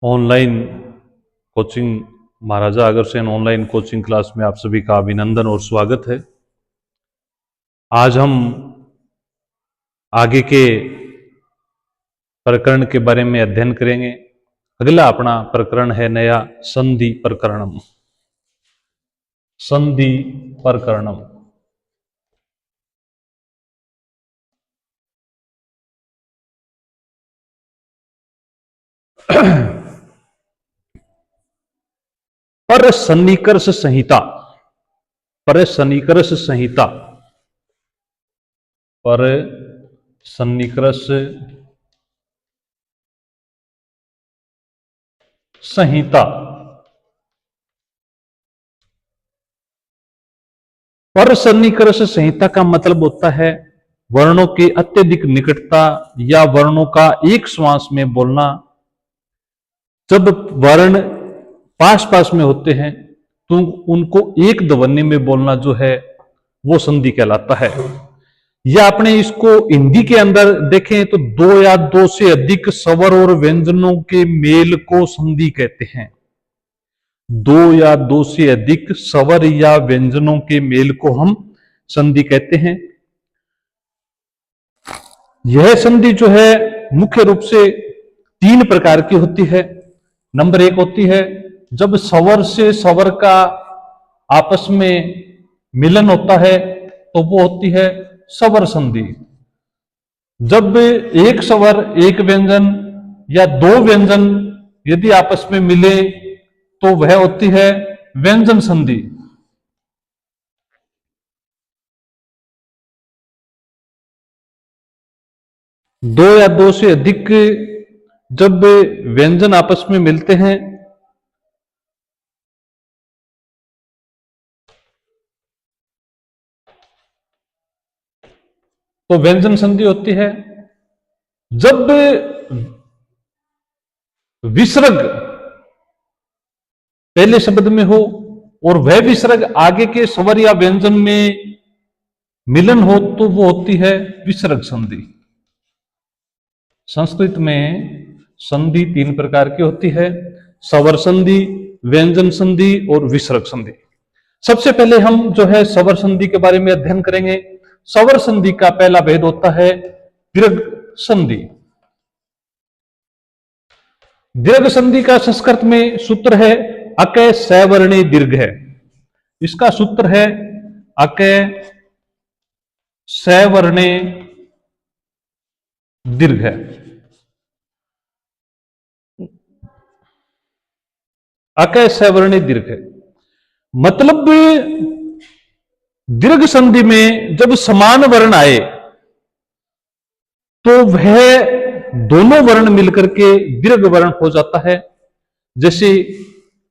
Online coaching Maharaja Agrasen online coaching class में आप सभी का अभिनंदन और स्वागत है। आज हम आगे के प्रकरण के बारे में अध्ययन करेंगे। अगला अपना प्रकरण है नया संधि प्रकरणम। संधि प्रकरणम पर सन्निकर्ष संहिता। पर सन्निकर्ष संहिता। पर सन्निकर्ष संहिता। पर सन्निकर्ष संहिता का मतलब होता है वर्णों की अत्यधिक निकटता या वर्णों का एक श्वास में बोलना। जब वर्ण पास पास में होते हैं तो उनको एक ध्वनि में बोलना जो है वो संधि कहलाता है। या अपने इसको हिंदी के अंदर देखें तो दो या दो से अधिक स्वर और व्यंजनों के मेल को संधि कहते हैं। दो या दो से अधिक स्वर या व्यंजनों के मेल को हम संधि कहते हैं। यह संधि जो है मुख्य रूप से तीन प्रकार की होती है। नंबर एक होती है जब स्वर से स्वर का आपस में मिलन होता है तो वो होती है स्वर संधि। जब एक स्वर एक व्यंजन या दो व्यंजन यदि आपस में मिले तो वह होती है व्यंजन संधि। दो या दो से अधिक जब व्यंजन आपस में मिलते हैं तो व्यंजन संधि होती है। जब विसर्ग पहले शब्द में हो और वह विसर्ग आगे के स्वर या व्यंजन में मिलन हो तो वो होती है विसर्ग संधि। संस्कृत में संधि तीन प्रकार की होती है, स्वर संधि, व्यंजन संधि और विसर्ग संधि। सबसे पहले हम जो है स्वर संधि के बारे में अध्ययन करेंगे। स्वर संधि का पहला भेद होता है दीर्घ संधि। दीर्घ संधि का संस्कृत में सूत्र है अकय सवर्णे दीर्घ है। इसका सूत्र है अकय सवर्णे दीर्घ है। अकय सवर्णे दीर्घ है मतलब दीर्घ संधि में जब समान वर्ण आए तो वह दोनों वर्ण मिलकर के दीर्घ वर्ण हो जाता है। जैसे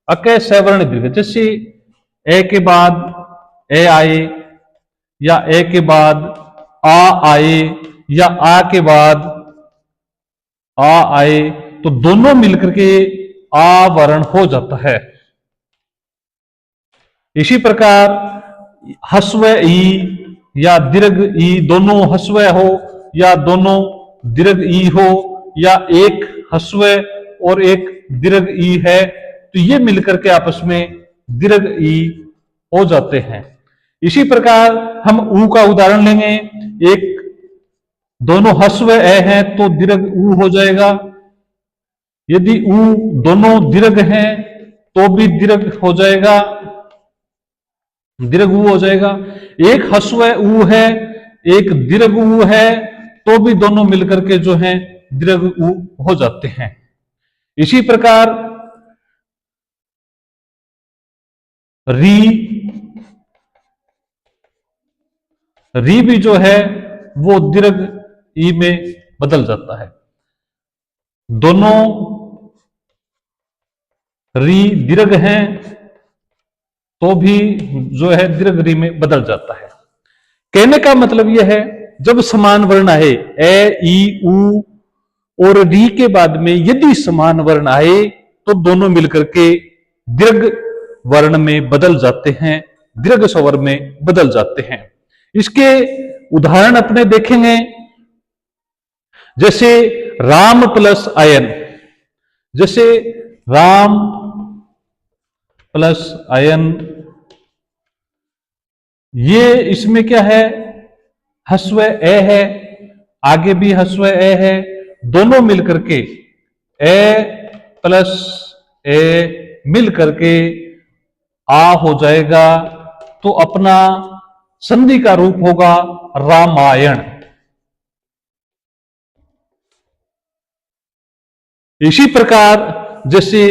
अकय सवर्ण दीर्घ, जैसे ए के बाद ए आए या ए के बाद आ आए या आ के बाद आ आए तो दोनों मिलकर के आ वर्ण हो जाता है। इसी प्रकार हस्व ई या दीर्घ ई दोनों हस्व हो या दोनों दीर्घ ई हो या एक हस्व और एक दीर्घ ई है तो ये मिलकर के आपस में दीर्घ ई हो जाते हैं। इसी प्रकार हम ऊ का उदाहरण लेंगे। एक दोनों हस्व ए हैं तो दीर्घ ऊ हो जाएगा। यदि ऊ दोनों दीर्घ हैं तो भी दीर्घ हो जाएगा, दीर्घ ऊ हो जाएगा। एक हस्व ऊ है एक दीर्घ ऊ है तो भी दोनों मिलकर के जो हैं दीर्घ ऊ हो जाते हैं। इसी प्रकार री भी जो है वो दीर्घ ई में बदल जाता है। दोनों री दीर्घ हैं तो भी जो है दीर्घ री में बदल जाता है। कहने का मतलब यह है जब समान वर्ण आए ए ई ऊ और री के बाद में यदि समान वर्ण आए तो दोनों मिलकर के दीर्घ वर्ण में बदल जाते हैं, दीर्घ स्वर में बदल जाते हैं। इसके उदाहरण अपने देखेंगे। जैसे राम प्लस अयन, जैसे राम प्लस अयन, ये इसमें क्या है, हस्व ए है, आगे भी हस्व ए है, दोनों मिलकर के ए प्लस ए मिल करके आ हो जाएगा, तो अपना संधि का रूप होगा रामायण। इसी प्रकार जैसे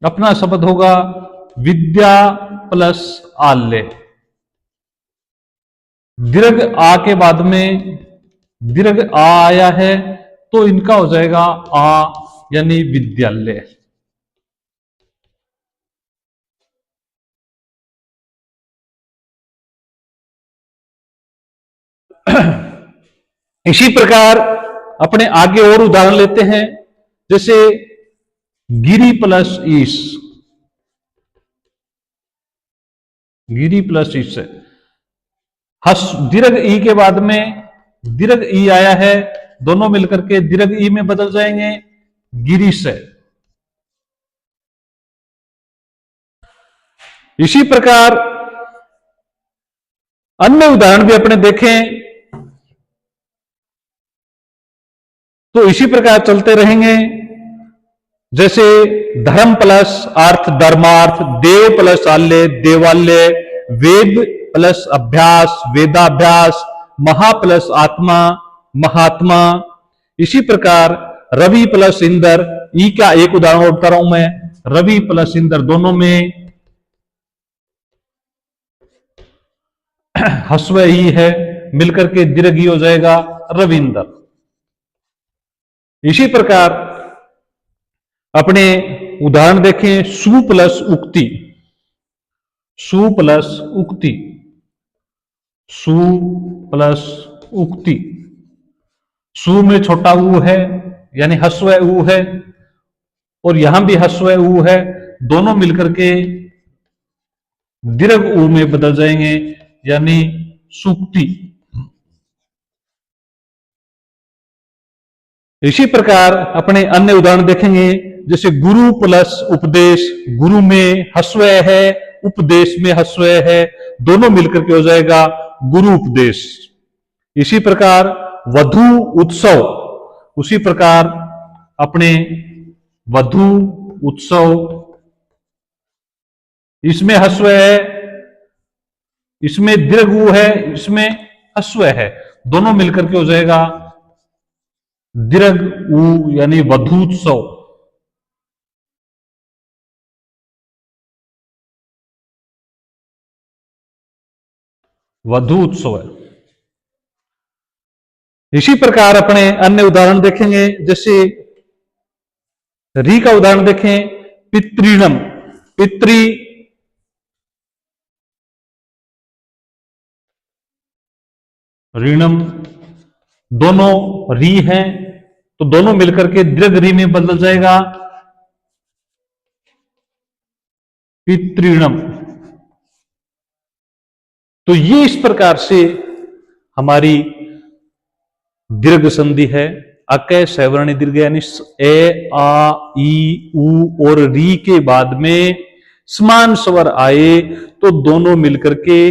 अपना शब्द होगा विद्या प्लस आल्य, दीर्घ आ के बाद में दीर्घ आ आया है, तो इनका हो जाएगा आ यानी विद्यालय। इसी प्रकार अपने आगे और उदाहरण लेते हैं, जैसे गिरी प्लस ईश, गिरी प्लस ईश, हस दीर्घ ई के बाद में दीर्घ ई आया है, दोनों मिलकर के दीर्घ ई में बदल जाएंगे गिरीश है। इसी प्रकार अन्य उदाहरण भी अपने देखें तो इसी प्रकार चलते रहेंगे, जैसे धर्म प्लस अर्थ धर्मार्थ, देव प्लस आल्य देवाल्य, वेद प्लस अभ्यास वेदाभ्यास, महा प्लस आत्मा महात्मा। इसी प्रकार रवि प्लस इंद्र, ई का एक उदाहरण और बता रहा हूं मैं, रवि प्लस इंद्र दोनों में हस्व ही है, मिलकर के दीर्घ ही हो जाएगा रविंद्र। इसी प्रकार अपने उदाहरण देखें, सु प्लस उक्ति, सु प्लस उक्ति, सु प्लस उक्ति, सु में छोटा ऊ है यानी हस्व ऊ है, और यहां भी हस्व ऊ है, दोनों मिलकर के दीर्घ ऊ में बदल जाएंगे यानी सुक्ति। इसी प्रकार अपने अन्य उदाहरण देखेंगे, जैसे गुरु प्लस उपदेश, गुरु में हस्व है उपदेश में हस्व है, दोनों मिलकर के हो जाएगा गुरु उपदेश। इसी प्रकार वधु उत्सव, उसी प्रकार अपने वधु उत्सव, इसमें हस्व है इसमें दीर्घ ऊ है इसमें हस्व है, दोनों मिलकर के हो जाएगा दीर्घ ऊ यानी वधूत्सव। वधूत्सव है। इसी प्रकार अपने अन्य उदाहरण देखेंगे, जैसे री का उदाहरण देखें, पितृणम, पितृ ऋणम, दोनों री हैं तो दोनों मिलकर के दीर्घ री में बदल जाएगा पितृणम। तो ये इस प्रकार से हमारी दीर्घ संधि है। अकय सवर्णी दीर्घ यानी ए आ ई उ और री के बाद में समान स्वर आए तो दोनों मिलकर के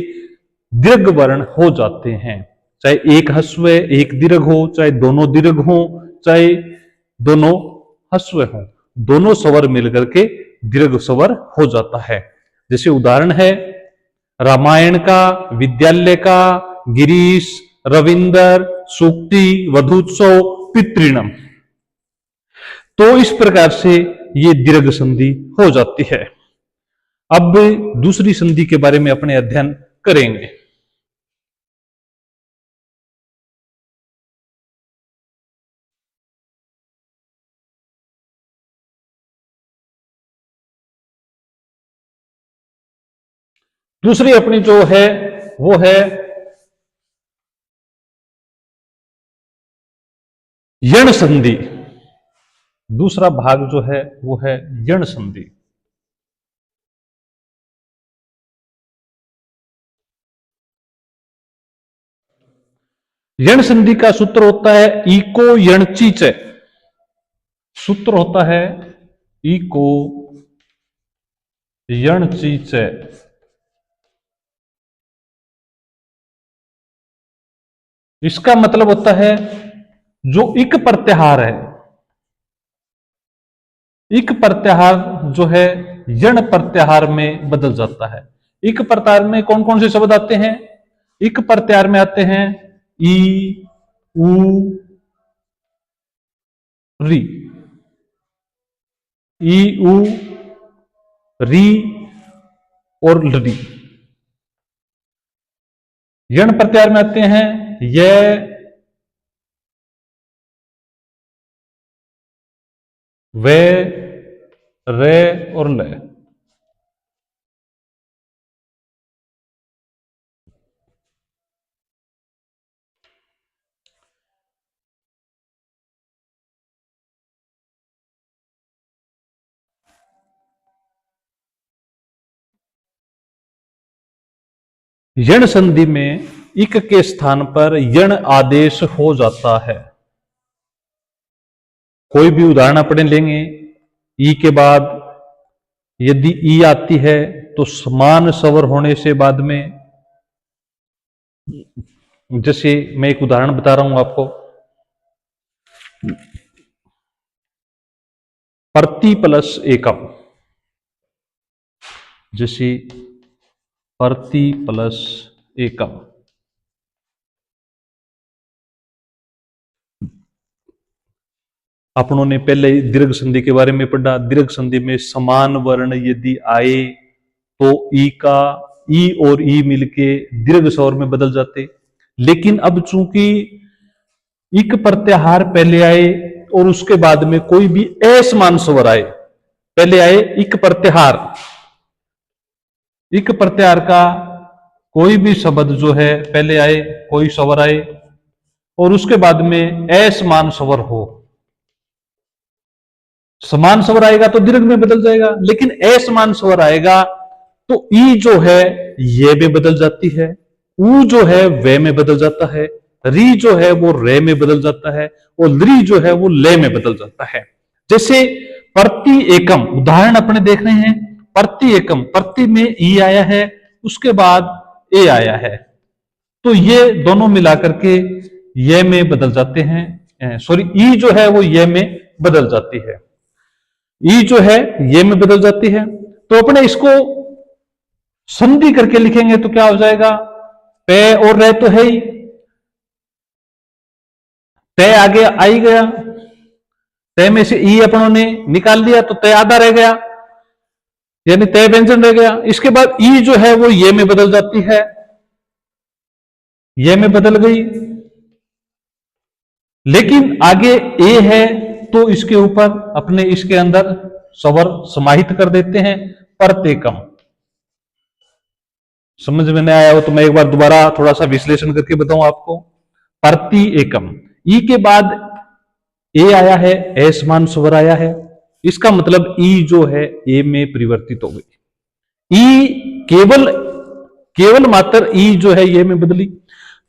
दीर्घ वर्ण हो जाते हैं, चाहे एक हस्व एक दीर्घ हो, चाहे दोनों दीर्घ हो, चाहे दोनों हस्व हो, दोनों स्वर मिलकर के दीर्घ स्वर हो जाता है। जैसे उदाहरण है रामायण का, विद्यालय का, गिरीश, रविंदर, सूक्ति, वधूत्सव, पितृणम। तो इस प्रकार से ये दीर्घ संधि हो जाती है। अब दूसरी संधि के बारे में अपने अध्ययन करेंगे। दूसरी अपनी जो है वो है यण संधि। दूसरा भाग जो है वो है यण संधि। यण संधि का सूत्र होता है इको यणची च, सूत्र होता है ई को यण चीज है। इसका मतलब होता है जो इक प्रत्याहार है, इक प्रत्याहार जो है यण प्रत्याहार में बदल जाता है। इक प्रत्याहार में कौन कौन से शब्द आते हैं? इक प्रत्याहार में आते हैं ई, उ, री। ई, उ, री और री। यण प्रत्याहार में आते हैं ये, वे, रे और ले। यण संधि में इक के स्थान पर यण आदेश हो जाता है। कोई भी उदाहरण अपने लेंगे, ई के बाद यदि ई आती है तो समान स्वर होने से बाद में, जैसे मैं एक उदाहरण बता रहा हूं आपको, प्रति प्लस एकम, जैसे प्रति प्लस एकम। अपनों ने पहले दीर्घ संधि के बारे में पढ़ा। दीर्घ संधि में समान वर्ण यदि आए तो ई का, ई और ई मिलके दीर्घ स्वर में बदल जाते। लेकिन अब चूंकि इक प्रत्याहार पहले आए और उसके बाद में कोई भी असमान स्वर आए, पहले आए इक प्रत्याहार, इक प्रत्याहार का कोई भी शब्द जो है पहले आए, कोई स्वर आए और उसके बाद में असमान स्वर हो, समान स्वर आएगा तो दीर्घ में बदल जाएगा, लेकिन असमान स्वर आएगा तो ई जो है ये में बदल जाती है, ऊ जो है वे में बदल जाता है, री जो है वो रे में बदल जाता है और ली जो है वो ले में बदल जाता है। जैसे प्रति एकम उदाहरण अपने देख रहे हैं। प्रति एकम, प्रति में ई आया है, उसके बाद ए आया है, तो ये दोनों मिलाकर के ये में बदल जाते हैं। सॉरी, ई जो है वो ये में बदल जाती है, ई जो है ये में बदल जाती है। तो अपने इसको संधि करके लिखेंगे तो क्या हो जाएगा? पे और रे तो है ही, तय आगे आई गया, तय में से ई अपनों ने निकाल लिया तो तय आधा रह गया, यानी तय व्यंजन रह गया। इसके बाद ई जो है वो ये में बदल जाती है, ये में बदल गई, लेकिन आगे ए है तो इसके ऊपर अपने इसके अंदर स्वर समाहित कर देते हैं, प्रत्येकम। समझ में नहीं आया हो तो मैं एक बार दोबारा थोड़ा सा विश्लेषण करके बताऊं आपको। प्रति एकम, ई के बाद ए आया है, असमान स्वर आया है, इसका मतलब ई जो है ए में परिवर्तित हो गई। ई केवल मात्र ई जो है ये में बदली,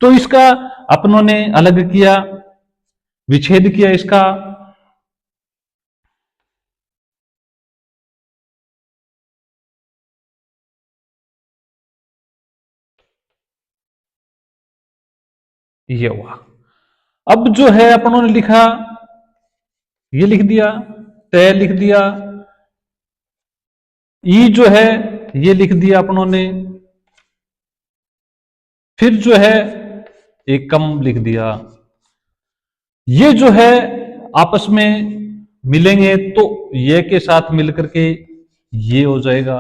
तो इसका अपनों ने अलग किया, विच्छेद किया इसका। ये हुआ। अब जो है अपनों ने लिखा, ये लिख दिया, तय लिख दिया, ई जो है ये लिख दिया अपनों ने, फिर जो है एकम लिख दिया। ये जो है आपस में मिलेंगे तो ये के साथ मिलकर के ये हो जाएगा,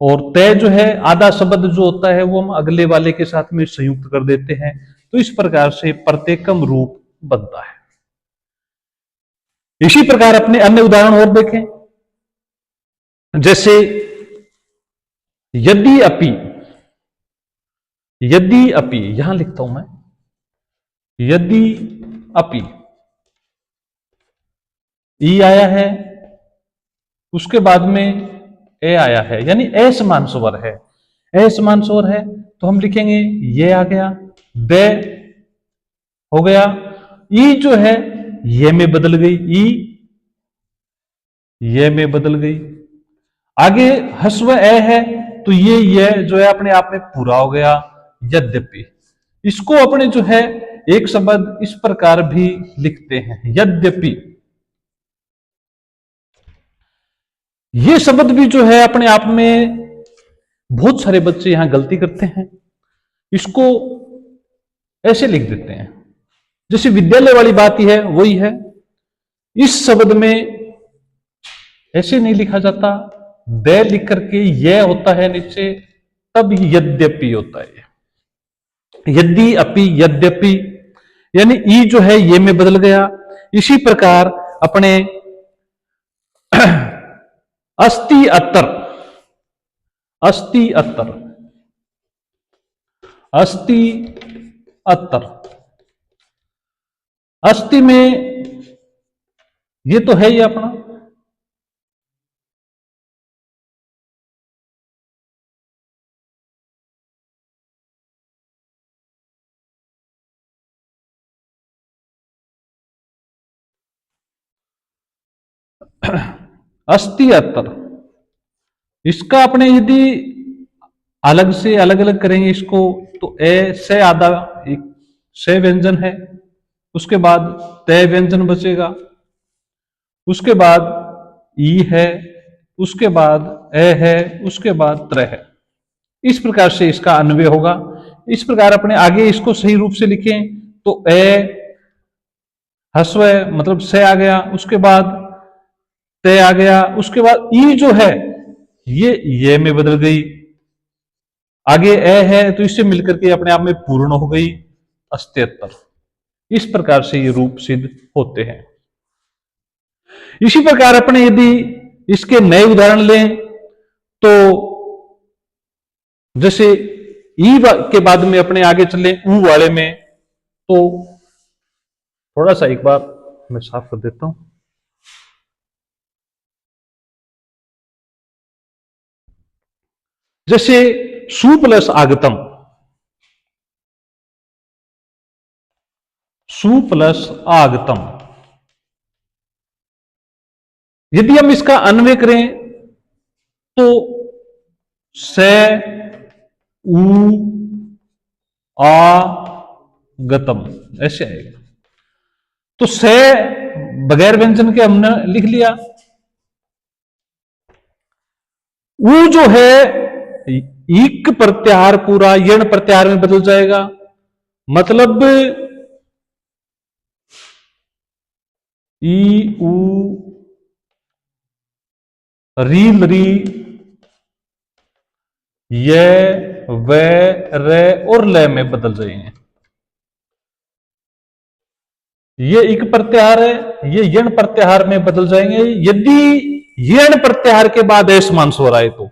और तय जो है आधा शब्द जो होता है वो हम अगले वाले के साथ में संयुक्त कर देते हैं, तो इस प्रकार से प्रत्येकम रूप बनता है। इसी प्रकार अपने अन्य उदाहरण और देखें, जैसे यदि अपि, यदि अपि यहां लिखता हूं मैं, यदि अपि ई आया है, उसके बाद में ए आया है, यानी असमान स्वर है, असमान स्वर है तो हम लिखेंगे ये आ गया, दे हो गया, ई जो है ये में बदल गई, ई ये में बदल गई। आगे हस्व ए है तो ये जो है अपने आप में पूरा हो गया यद्यपि। इसको अपने जो है एक शब्द इस प्रकार भी लिखते हैं यद्यपि। ये शब्द भी जो है अपने आप में बहुत सारे बच्चे यहां गलती करते हैं, इसको ऐसे लिख देते हैं जैसे विद्यालय वाली बात ही है वही है। इस शब्द में ऐसे नहीं लिखा जाता, दे लिख करके यह होता है नीचे, तब यद्यपि होता है। यदि अपि यद्यपि यानी ई जो है ये में बदल गया। इसी प्रकार अपने अस्ति अत्तर, अस्ति अत्तर, अस्ति अत्तर, अस्ति में ये तो है ही अपना, अस्ति अत्तर। इसका अपने यदि अलग से अलग अलग करेंगे इसको तो ए से आधा एक से व्यंजन है, उसके बाद तय व्यंजन बचेगा, उसके बाद ई है, उसके बाद ए है, उसके बाद त्र है। इस प्रकार से इसका अन्वय होगा। इस प्रकार अपने आगे इसको सही रूप से लिखें तो ए हस्व मतलब से आ गया, उसके बाद तय आ गया, उसके बाद ई जो है ये में बदल गई, आगे ए है तो इससे मिलकर के अपने आप में पूर्ण हो गई अस्त्यत्तर। इस प्रकार से ये रूप सिद्ध होते हैं। इसी प्रकार अपने यदि इसके नए उदाहरण लें तो जैसे ई के बाद में अपने आगे चले ऊ वाले में, तो थोड़ा सा एक बार मैं साफ कर देता हूं। जैसे सु प्लस आगतम, सु प्लस आगतम, यदि हम इसका अन्वय करें तो से उ आ गतम ऐसे आएगा। तो से बगैर व्यंजन के हमने लिख लिया, ऊ जो है इक प्रत्याहार पूरा यण प्रत्याहार में बदल जाएगा, मतलब ई उ रील री ये वे रे और ले में बदल जाएंगे। ये इक प्रत्याहार है, ये यण प्रत्याहार में बदल जाएंगे। यदि यण प्रत्याहार के बाद असमान स्वर आए तो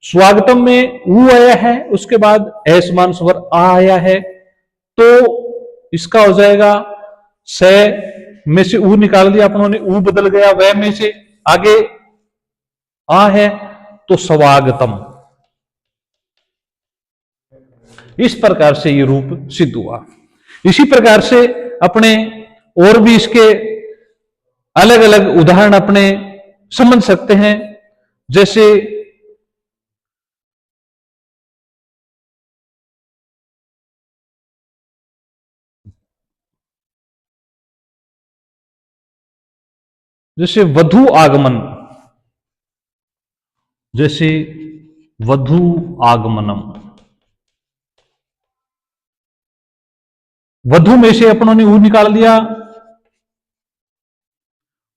स्वागतम में ऊ आया है, उसके बाद असमान स्वर आ आया है, तो इसका हो जाएगा से में से ऊ निकाल दिया अपनों ने, ऊ बदल गया वह में से, आगे आ है तो स्वागतम। इस प्रकार से ये रूप सिद्ध हुआ। इसी प्रकार से अपने और भी इसके अलग अलग उदाहरण अपने समझ सकते हैं। जैसे जैसे वधु आगमन, जैसे वधु आगमनम, वधु में से अपनों ने ऊ निकाल दिया,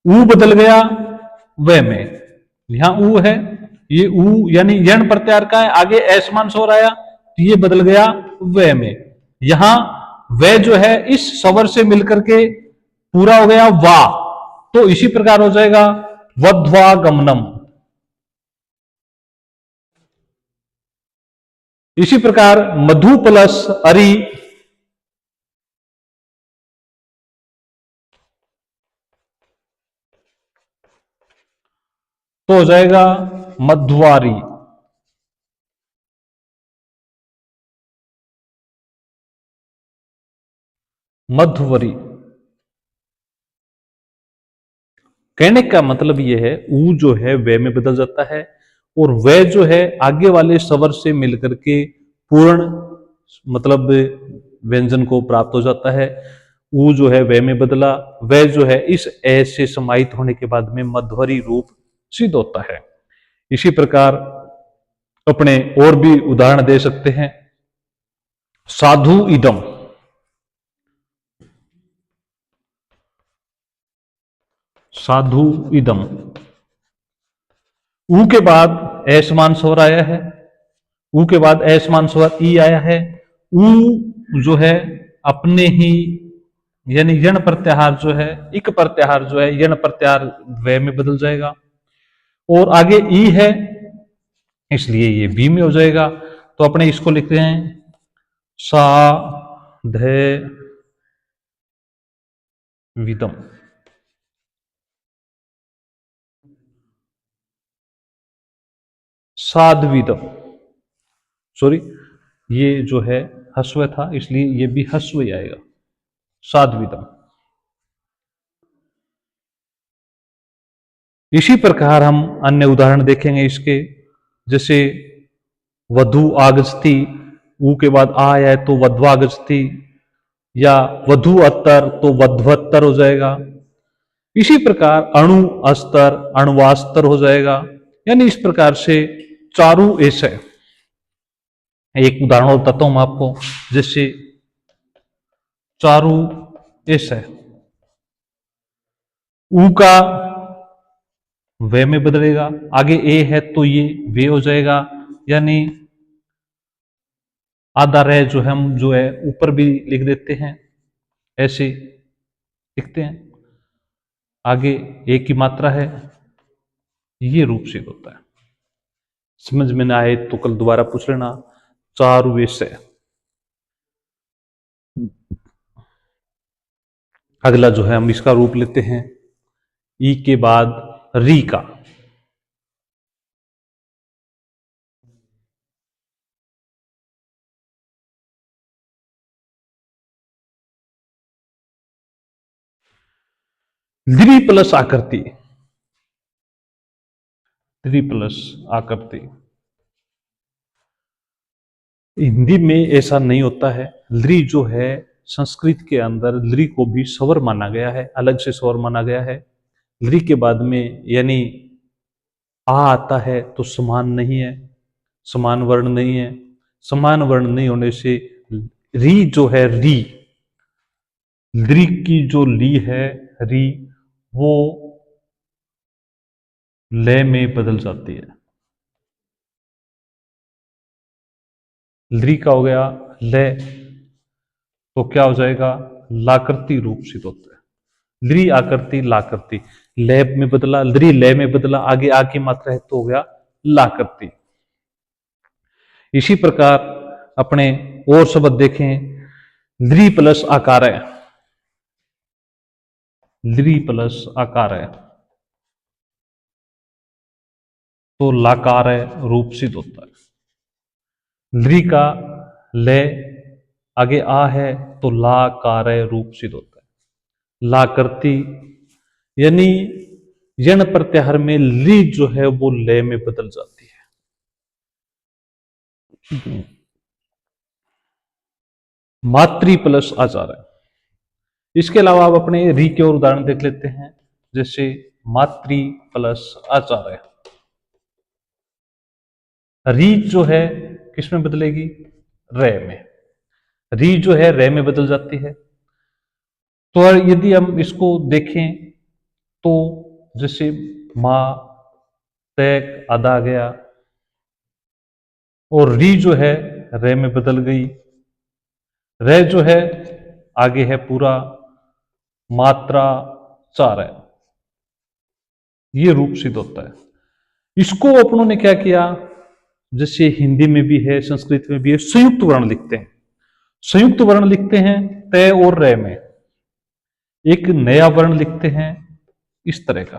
ऊ बदल गया व में, यहां ऊ है, ये ऊ यानी यण प्रत्याहार का है, आगे असमान स्वर आया तो ये बदल गया व में। यहां व जो है इस स्वर से मिलकर के पूरा हो गया वा, तो इसी प्रकार हो जाएगा वध्वागमनम। इसी प्रकार मधु प्लस अरि तो हो जाएगा मध्वारी। मधुवरी। कहने का मतलब यह है ऊ जो है वे में बदल जाता है और वह जो है आगे वाले स्वर से मिलकर के पूर्ण मतलब व्यंजन को प्राप्त हो जाता है। ऊ जो है वे में बदला, वह जो है इस ए से समाहित होने के बाद में मध्वरी रूप सिद्ध होता है। इसी प्रकार अपने और भी उदाहरण दे सकते हैं। साधु इदम, साधु इदम, ऊ के बाद ए समान स्वर आया है, ऊ के बाद ए समान स्वर ई आया है। ऊ जो है अपने ही यानी यण प्रत्याहार जो है इक प्रत्याहार जो है यण प्रत्याहार वे में बदल जाएगा और आगे ई है इसलिए ये बी में हो जाएगा। तो अपने इसको लिखते हैं सा धे विदम, साध्विदम, सॉरी ये जो है हस्व था इसलिए ये भी हस्व ही आएगा, साध्विदम। इसी प्रकार हम अन्य उदाहरण देखेंगे इसके, जैसे वधु आगस्ती, ऊ के बाद आ है तो वध्वागस्ती, या वधु अत्तर तो वध्वत्तर हो जाएगा। इसी प्रकार अणु अस्तर अणुवास्तर हो जाएगा। यानी इस प्रकार से चारु ऐसे एक उदाहरण बताता हूं मैं आपको, जैसे चारु ऐसे ऊ का वे में बदलेगा, आगे ए है तो ये वे हो जाएगा। यानी आधा रह जो हम जो है ऊपर भी लिख देते हैं, ऐसे लिखते हैं, आगे एक की मात्रा है, ये रूप सिद्ध होता है। समझ में ना आए तो कल दोबारा पूछ लेना। चारुवेशय, अगला जो है हम इसका रूप लेते हैं ई के बाद री का, द्वि प्लस आकृति, द्वि प्लस आकृति। हिंदी में ऐसा नहीं होता है। द्रि जो है संस्कृत के अंदर द्रि को भी स्वर माना गया है, अलग से स्वर माना गया है। द्रि के बाद में यानी आ आता है तो समान नहीं है, समान वर्ण नहीं है। समान वर्ण नहीं होने से री जो है री, द्रि की जो ली है री, वो ले में बदल जाती है। द्रि का हो गया ले तो क्या हो जाएगा, लाकृति रूप सिद्ध होता है। द्रि आकृति लाकृति, ले में बदला, द्रि ले में बदला, आगे आ की मात्रा है तो हो गया लाकृति। इसी प्रकार अपने और शब्द देखें, द्रि प्लस आकार है, द्रि प्लस आकार है तो लाकार रूप सिद्ध होता है। द्रि का ले आगे आ है तो लाकार रूप सिद्ध होता है। लाकृति यानी यण प्रत्याहार में ली जो है वो ले में बदल जाती है। मातृ प्लस आचार है। इसके अलावा आप अपने री के और उदाहरण देख लेते हैं, जैसे मातृ प्लस आचार है। री जो है किस में बदलेगी, रे में। री जो है रे में बदल जाती है। तो यदि हम इसको देखें तो जैसे मां तैक आधा गया और री जो है रे में बदल गई। रे जो है आगे है पूरा मात्रा चार है, ये रूप सिद्ध होता है। इसको अपनों ने क्या किया, जैसे हिंदी में भी है संस्कृत में भी है, संयुक्त वर्ण लिखते हैं। संयुक्त वर्ण लिखते हैं तय और रे में, एक नया वर्ण लिखते हैं इस तरह का,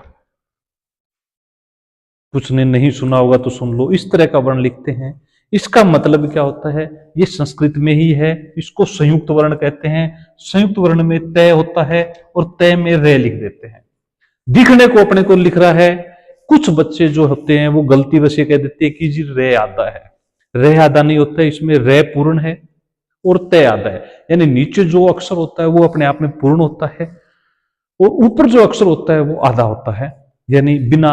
कुछ ने नहीं सुना होगा तो सुन लो, इस तरह का वर्ण लिखते हैं। इसका मतलब क्या होता है, ये संस्कृत में ही है, इसको संयुक्त वर्ण कहते हैं। संयुक्त वर्ण में तय होता है और तय में रे लिख देते हैं। दिखने को अपने को लिख रहा है। कुछ बच्चे जो होते हैं वो गलती वश ये कह देते हैं कि जी रे आधा है, रे आधा नहीं होता है, इसमें रे पूर्ण है और तय आधा है। यानी नीचे जो अक्षर होता है वो अपने आप में पूर्ण होता है और ऊपर जो अक्षर होता है वो आधा होता है, यानी बिना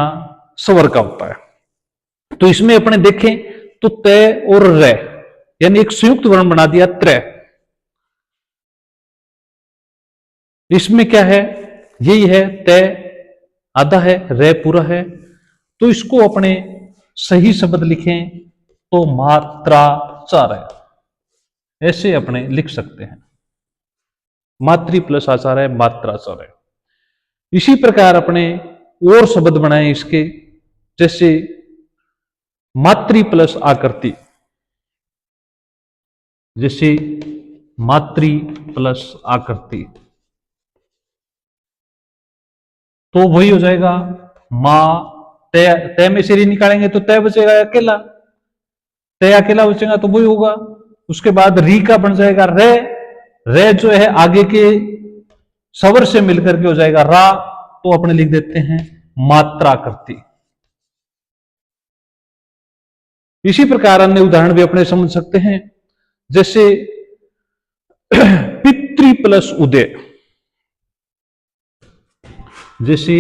स्वर का होता है। तो इसमें अपने देखें तो तय और रे यानी एक संयुक्त वर्ण बना दिया त्रय। इसमें क्या है, यही है, तय आधा है, रे पूरा है। तो इसको अपने सही शब्द लिखें तो मात्राचार है, ऐसे अपने लिख सकते हैं। मातृ प्लस आचार है, मात्राचार है। इसी प्रकार अपने और शब्द बनाए इसके, जैसे मातृ प्लस आकृति, जैसे मातृ प्लस आकृति, तो वही हो जाएगा मां, तय में से री निकालेंगे तो तय बचेगा अकेला, तय अकेला बचेगा तो वही होगा। उसके बाद री का बन जाएगा रे, रे जो है आगे के स्वर से मिलकर के हो जाएगा रा, तो अपने लिख देते हैं मात्राकृति। इसी प्रकार अन्य उदाहरण भी अपने समझ सकते हैं, जैसे पितृ प्लस उदय, जैसे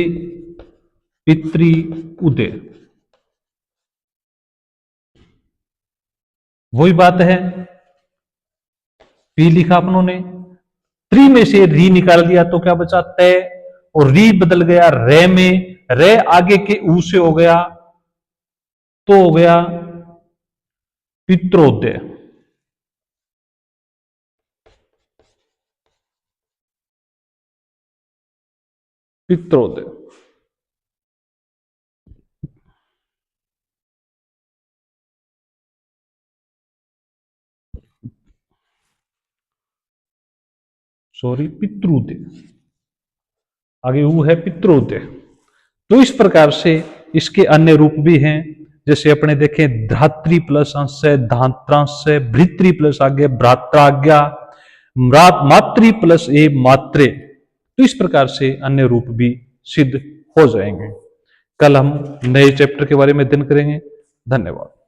पितृ उदय, वही बात है, पी लिखा अपनों ने, त्रि में से री निकाल दिया तो क्या बचा तय, और री बदल गया रे में, रे आगे के ऊ से हो गया तो हो गया पित्रोदय। पित्रोदय सॉरी पित्रोदय, आगे ऊ है पित्रोदय। तो इस प्रकार से इसके अन्य रूप भी हैं, जैसे अपने देखें धात्री प्लस अंश है धात्रांश है, भृतृ प्लस आगे भ्रात्राज्ञा, मातृ प्लस ए मात्रे। तो इस प्रकार से अन्य रूप भी सिद्ध हो जाएंगे। कल हम नए चैप्टर के बारे में अध्ययन करेंगे। धन्यवाद।